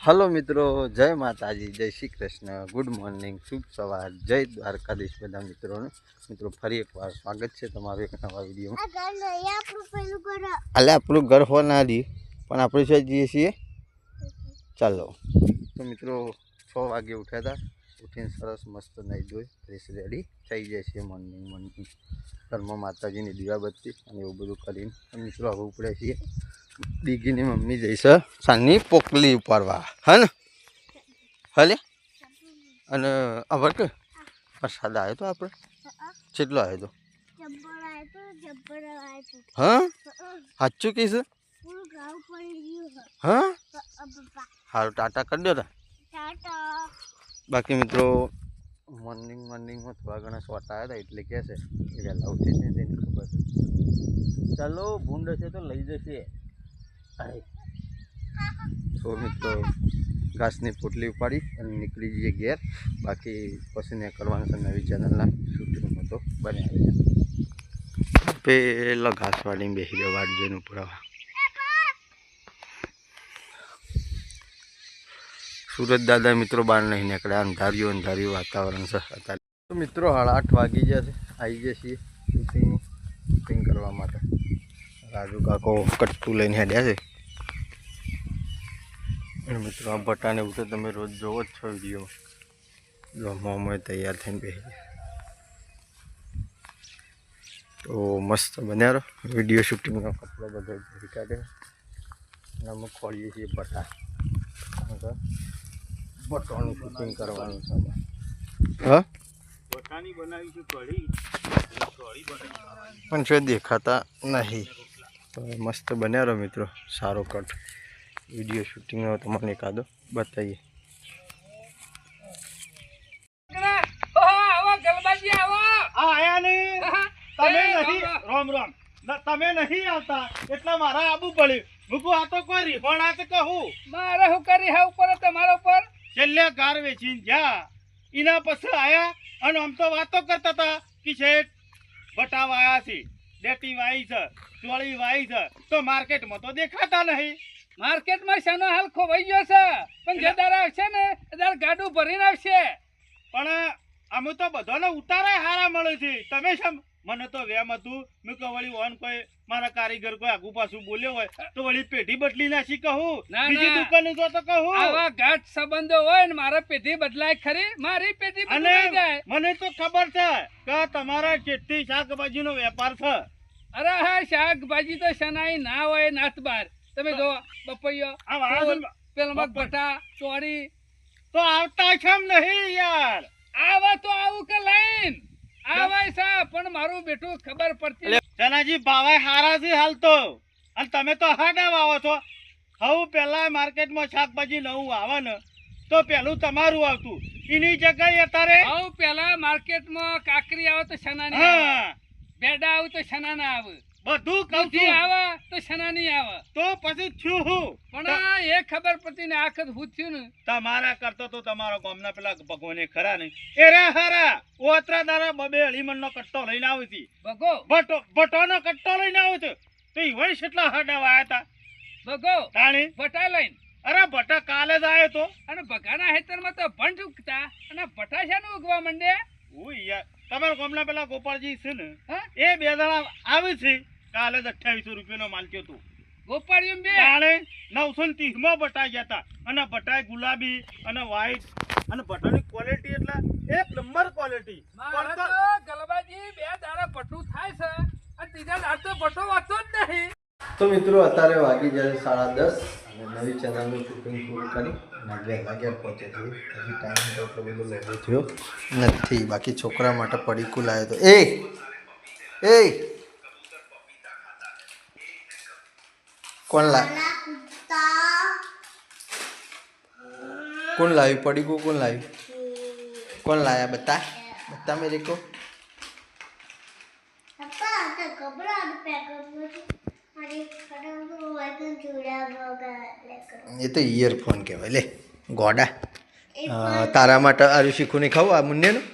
Hello મિત્રો, જય માતાજી, જય શ્રી કૃષ્ણ, ગુડ મોર્નિંગ, શુભ સવાર, જય દ્વારકાધીશ બધા મિત્રોને. મિત્રો ફરી એકવાર સ્વાગત છે તમારું એક નવા વિડીયોમાં. અલે આપણું ઘર હો ના દી પણ આપણે શું જઈએ છીએ. ચાલો તો મિત્રો 6 વાગે ઉઠ્યા હતા. ઉઠીને સરસ મસ્ત નહીં ધોઈ ફ્રેશ રેડી થઈ જાય છે. મોર્નિંગ ઘરમાં માતાજીની દીવાબત્તી અને એવું બધું કરીને મિત્રો હવે ઉપડે છીએ. દીગીની મમ્મી જઈશે સાંજની પોકલી ઉપાડવા, હે ને હલે. અને અવર કે વરસાદ આવ્યો તો આપણે કેટલો આવ્યો તો? હા સાચું કહીશ. હા સારું, ટાટા કરી દો. બાકી મિત્રો મોર્નિંગમાં થોડા ઘણા શોર્ટ આવ્યા હતા એટલે કહે છે કે વહેલા ઉઠી છે તેની ખબર છે. ચાલો ભૂંડ છે તો લઈ જશે. તો મિત્રો ઘાસની પોટલી ઉપાડી અને નીકળી જઈએ ઘેર. બાકી પછી ને કરવાનું છે નવી ચેનલના શૂટિંગમાં તો બનાવી છે. પેલો ઘાસ વાળીને બેસી ગયો વાટ જોઈને ઉપડાવવા. સુરત દાદા મિત્રો બહાર નહીં નીકળ્યા. અંધાર્યું વાતાવરણ છે અત્યારે. તો મિત્રો 8:30 વાગી ગયા છે. આવી ગયા છીએ શૂટિંગ કરવા માટે. રાજુ કાકો કટ્ટું લઈને હેડ્યા છે. મિત્રો આ બટાને એવું તો તમે રોજ જોવો જ છો વિડીયોમાં. મોમો તૈયાર થઈને બેસી તો મસ્ત બન્યા રહો. વિડીયો શૂટિંગનો કપડો બધો ભરી કાઢે અને અમે ખોલીએ છીએ બટા. બટાનું શૂટિંગ કરવાનું છે. હા બટાની બનાવીશું કઢી પણ શું દેખાતા નહીં. તો મસ્ત બન્યા રહો મિત્રો. સારો કટ વિડીયો શૂટિંગનો તમને એકાદો બતાવીએ. તમે નહીં આવતા એટલે મારા આબુ પડ્યું. મૂકું આ તો કોઈ રીફણ આ તો કહું મારે શું કરી હા ઉપર તમારા ઉપર છેલ્લે કાર વેચીને જા એના પછી આયા અને આમ તો વાતો કરતા હતા કે શેઠ બટા વાયા છે, ડેટી વાઈ છે, ચોળી વાઈ છે, તો માર્કેટમાં તો દેખાતા નહીં. માર્કેટમાં શાનો હાલ ખોવાઈ ગયો છે. પણ જે દાર આવશે ને એ દાર ગાડું ભરીને આવશે. પણ અમે તો બધાને ઉતારે હારા મળે છે. તમે શમ મને તો વેમ હતું મેં કહું વળી ઓન કોઈ મારા કારીગર કોઈ આગુ પાછું બોલ્યો હોય તો વળી પેઢી બદલી નાખી કહું બીજી દુકાને જો તો કહું આવા ઘાટ સંબંધો હોય ને મારા પેઢી બદલાય ખરી. મારી પેઢી બદલાઈ જાય. મને તો ખબર છે કે તમારા ચેટથી શાકભાજીનો વેપાર છે. અરે હા, શાકભાજી તો શનાઈ ના હોય નાથ બાર. તમે જો બપૈયો પેલા બટા ચોરી તો આવતા કેમ નહીં યાર? આવા તો આવું કે લાઈન આવાય સા પણ મારું બેટું ખબર પડતી. જનાજી ભાવાય હારા છે હાલ તો. અને તમે તો હાડા વાવો છો. હવે પેલા માર્કેટમાં શાકભાજી નવું આવે ને તો પેલું તમારું આવતું. એની જગ્યાએ અત્યારે હવે પેલા માર્કેટમાં કાકરી આવે તો શનાની આવે, બેડા આવે તો શના ના આવે, બધું કૌથી આવે તો શના નહીં આવે. તો પછી થયું હું પણ એ ખબર પડતી ને આખત હું થયું ને તમારા કરતો તો તમારો ગામના પેલા ભગવાને ખરા ને એ રે હારા ઓતરા દારા બબે અલીમણનો કટ્ટો લઈને આવી હતી. બટોનો કટ્ટો લઈને આવ્યો છે તો ઈવણ કેટલા હાડા વાયા હતા બગો તાણી બટા લઈને. અરે બટા કાલે જ આવ્યો તો અને બગાના હેતરમાં તો ભંડ ઉગતા અને બટા શાનું ઉગવા માંડે. ઓ યાર તમારા ગામના પેલા ગોપાળજી છે ને એ 2 દાડા આવે છે. કાલે જ 2800 રૂપિયાનો માલ થયો તો ગોપાળજી બે તાણે 930 માં બટા ગયા હતા. અને બટાય ગુલાબી અને વ્હાઈટ અને બટાની ક્વોલિટી એટલે એક નંબર ક્વોલિટી. પણ તો ગલબાજી 2 દાડા બટું થાય છે અને ત્રીજા દાડા તો બટો વાતો જ નહીં. તો મિત્રો અત્યારે વાગી જાય 10:30 અને નવી ચેનલનું શૂટિંગ પૂરું કરી અને 2 વાગ્યા પહોંચે છે. હજી ટાઈમ તો એટલો બધો લેવો થયો નથી. બાકી છોકરા માટે પડીકું લાવ્યો તો એ કોણ લાવ્યું પડીકું? કોણ લાયા? બતા મેરે કો. એ તો ઇયરફોન કહેવાય લે ગોડા. તારા માટે આરું શીખું નહીં ખાવું આ મુન્નેનું.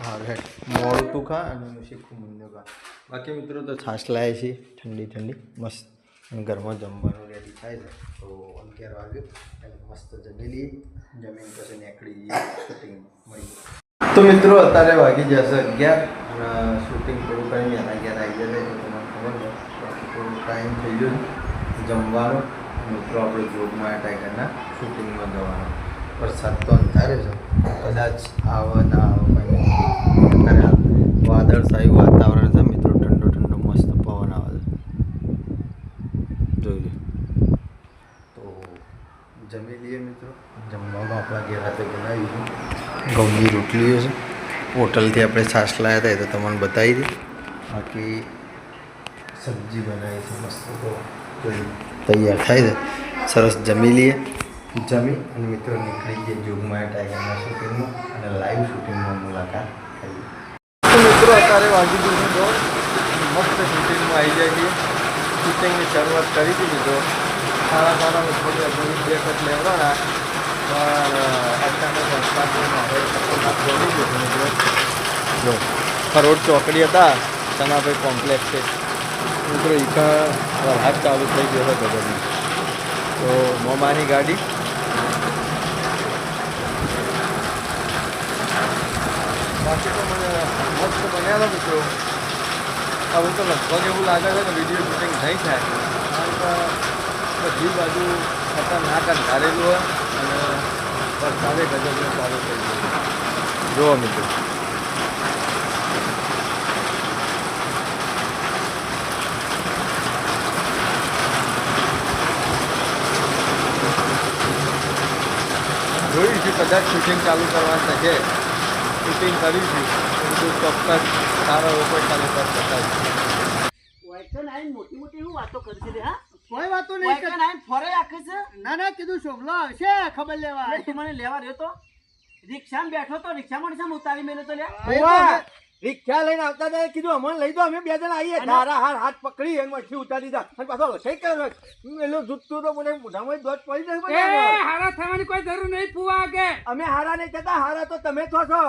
હા હેડ મોડું તું ખા અને શીખું મુન્ને ખા. બાકી મિત્રો તો છાશ લાવે છે ઠંડી મસ્ત. અને ઘરમાં જમવાનું રેડી થાય છે તો 11 વાગ્યો એટલે મસ્ત જમી લઈએ, જમીન પછી નીકળી જઈએ શૂટિંગ મળી. તો મિત્રો અત્યારે વાગી જશે 11 અને શૂટિંગ પૂરું કરીને એના 11 આવી જાય તો તમને ખબર છે થોડું ટાઈમ થઈ ગયો જમવાનો. મિત્રો આપણે જોગમાં ટાઈગરના શૂટિંગમાં જવાનો. વરસાદ તો અંધારે છે, કદાચ આવે ના આવે અત્યારે વાદળછાયું વાતાવરણ છે મિત્રો, ઠંડો ઠંડો મસ્ત પવન આવે છે, જોઈ લે. તો જમી લઈએ મિત્રો. જમવામાં આપણા ઘેર હાથે બનાવીશું ઘઉંની રોટલીઓ છે, હોટલથી આપણે છાશ લાવ્યા હતા એ તો તમને બતાવી દે. બાકી સબ્જી બનાવી છે મસ્ત, તો તૈયાર થાય છે. સરસ જમી લઈએ, જમી અને મિત્રો નીકળી જઈએ જોગમાયા ટાઈગરના શૂટિંગમાં અને લાઈવ શૂટિંગમાં મુલાકાત કરીએ. તો મિત્રો અત્યારે વાગી દીધું તો મસ્ત શૂટિંગમાં આવી જાય છીએ. શૂટિંગની શરૂઆત કરી હતી મિત્રો, સારા થોડી અઘરી બે વખત લેવડાના પણ અચાનક વરસાદમાં હવે બની ગયું મિત્રો. જો ખરોડ ચોકડી હતા સનાભાઈ કોમ્પ્લેક્સ છે મિત્રો, ઈકા વરસાદ ચાલુ થઈ ગયો હતો બધી. તો મોમાની ગાડી બાકી તો મને મસ્ત બન્યા મિત્રો. હવે તો લગભગ એવું લાગે છે કે વિડીયો શૂટિંગ નહીં થાય, કારણ કે બધી બાજુ ખતરનાક અંધારેલું હોય અને વરસાદે ગજબનો ચાલુ થઈ ગયો. જુઓ મિત્રો, જોયું છે કદાચ શૂટિંગ ચાલુ કરવાનું થશે, શૂટિંગ કરીશું પરંતુ ચોક્કસ સારો એવો કોઈ ચાલુ કરી શકાય. મોટી મોટી શું વાતો કરશે રે? હા, કોઈ વાતો નહીં કર. ફરે રાખે છે. ના કીધું શોભલો આવશે ખબર લેવા. તું મને લેવા રહ્યો તો રિક્ષામાં બેઠો તો રિક્ષામાં શા ઉતારી મેલ્યો તો લે? રિક્ષા લઈને આવતા હતા કીધું અમને લઈ દો, અમે બે જણા આવીએ. તારા હાથ પકડી અને મચ્છી ઉતારી દીધા અને પાછો લસાઈ કર્યો. એલો જૂતું તો મને મોઢામાં દોટ પડી જાય. હારા થવાની કોઈ જરૂર નહીં ફુવા કે અમે હારા નહીં થતા, હારા તો તમે થો છો.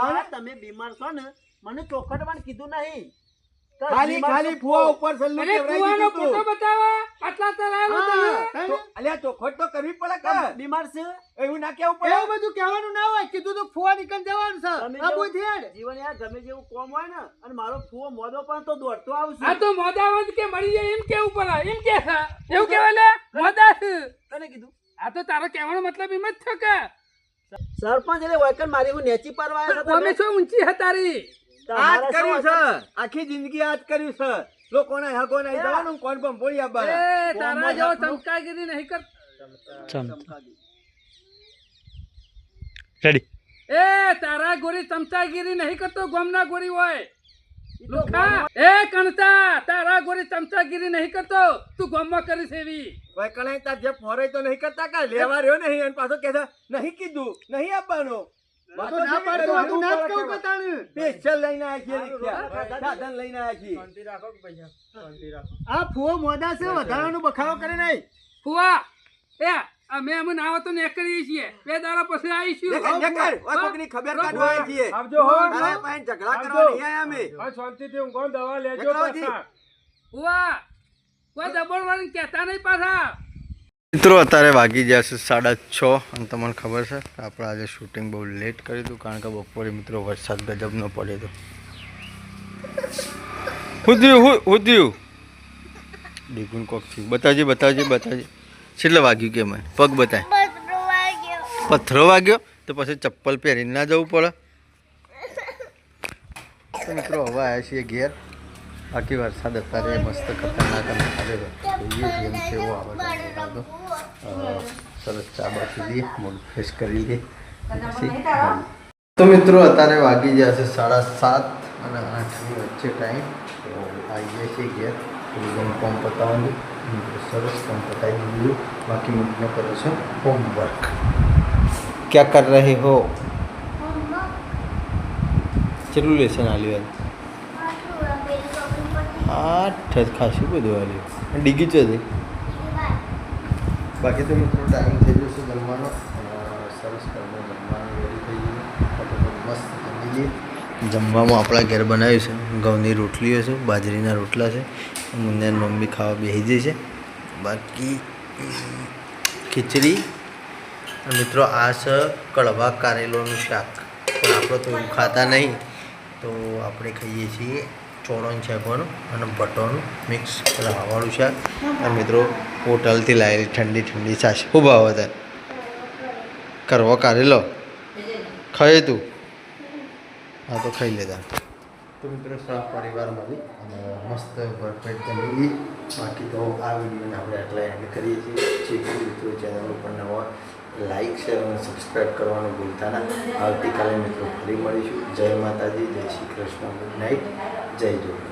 અને તમે બીમાર છો ને, મને ચોખટવાનું કીધું નહીં. ખાલી ફુવા ઉપર સલ્લું અને કેવરાઈ ફુવાનો દીધું ફોટો બતાવો. આટલા તરાયેલો તમે. અલ્યા ચોખટ તો કરવી પડે કે બીમાર છે. એવું ના કેવું પડે. એવું બધું કહેવાનું ના હોય, કીધું તો ફુવા નીકળ જવાનું છે. તમે આબુ જેવું- થેડ જીવન યાર ગમે જેવું કોમ હોય ને અને મારો ફુવો મોદો પણ તો દોડતો આવશે. આ તો મોદાવંત કે મળી જાય એમ કેવું પડે, એમ કે છે એવું કેવાય લે મોદા છે. તને કીધું આ તો તારો કહેવાનો મતલબ એમ જ છે કે સરપંચ એટલે વૈકન મારી હું નેચી પાડવા આવ્યા હતા. અમે શું ઊંચી હતારી. આજ તમારા કર્યું શું છે, આખી જિંદગી આજ કર્યું છે. લોકોને હગો નહીં જવાનું, કોણ પણ બોલી એ આવવાના. તારા જેવો ચમકાગીરી નહીં કર. એ તારા ગોરી ચમચાગીરી નહીં કરતો, ગોમના ગોરી હોય. લુખા એ કણતા તારા ગોરી ચમચાગીરી નહીં કરતો, તું ગોમમાં કરીશ એવી. વૈકણે તાર જે ફોરે તો નહીં કરતા કા લેવા રહ્યો નહીં અને પાછો કે છે નહીં કીધું નહીં આપવાનો. વાતો ના પાડતો, તું ના જ કહું કે તાણે. સ્પેશિયલ લઈને આવ્યા છીએ રિક્ષા, સાધન લઈને આવ્યા છીએ. આ ફુવો મોદા છે, વધારાનો બખાડો કરે નહીં. ફુવા એ અમે ના હોય તો નીકળીએ છીએ, 2 દાડા પછી આવીશું. નેકર, ઓય કોકની ખબર કાઢવા આવ્યા છીએ. આવજો હો. તારા પાસે ઝઘડા કરવા નહીં આયા અમે. શાંતિથી ઊંઘો, દવા લેજો નેકરાવજી. પાછા. ફુવા કોઈ દબોળ વાળી કહેતા નહીં પાછા. મિત્રો અત્યારે વાગી ગયા છે 6:30 અને તમને ખબર છે કે આપણે આજે શૂટિંગ બહુ લેટ કર્યું હતું, કારણ કે બપોરે મિત્રો વરસાદ ગજબનો પડ્યો હતો. હુદ્યું દીકુન કોક થયું. બતાવજે છેલ્લે વાગ્યું કે મેં પગ બતાય. પથ્થરો વાગ્યો તો પછી ચપ્પલ પહેરીને ના જવું પડે. તો મિત્રો હવે આવ્યા છીએ ઘેર. બાકી વરસાદ અત્યારે મસ્ત ખતરનાક અને આવે જોઈએ જેમ છે એવો આવે. સરસ ચા બાકી લઈએ, મૂડ ફ્રેશ કરી લઈએ. તો મિત્રો અત્યારે વાગી ગયા છે 7:30 અને 8ની વચ્ચે ટાઈમ. તો આવીએ છીએ ઘેર, થોડું કામ પતાવવાનું. સરસ કામ પતાવી દીધું. બાકી મૂકને કરે છે હોમવર્ક. ક્યાં કર રહે હો? કેટલું લેસન આલ્યું? 8 ખાસું બધું આલ્યું. ડીગી છે તે. બાકી તો મિત્રો ટાઈમ થઈ જશે જમવાનો. સરસ જમવાનું રેડી થઈ ગયું. મસ્ત જમી લઈએ જમવામાં આપણા ઘેર બનાવ્યું છે ઘઉંની રોટલીઓ છે, બાજરીના રોટલા છે. મુન્નાની મમ્મી ખાવા બેસી જઈ છે. બાકી ખીચડી. અને મિત્રો આ છે કડવા કારેલોનું શાક, પણ આપણે તો એવું ખાતા નહીં, તો આપણે ખાઈએ છીએ ચોળણ શાકવાનું અને બટોનું મિક્સ રવાવાળું શાક. અને મિત્રો હોટલથી લાવેલી ઠંડી ઠંડી છાશ. ખૂબ ભાવ હતા કરવો કારેલો ખાય તું? હા તો ખાઈ લેતા. તો મિત્રો સહ પરિવાર મળી અને મસ્ત ભરપેટ જમી. બાકી તો આ વિડીયોને આપણે આટલા એન્ડ કરીએ છીએ. જે મિત્રો ચેનલ ઉપર નવા લાઈક શેર અને સબસ્ક્રાઈબ કરવાનું ભૂલતા ના. આવતીકાલે મિત્રો ફરી મળીશું. જય માતાજી, જય શ્રી કૃષ્ણ, ગુડ નાઇટ, જય જોગ.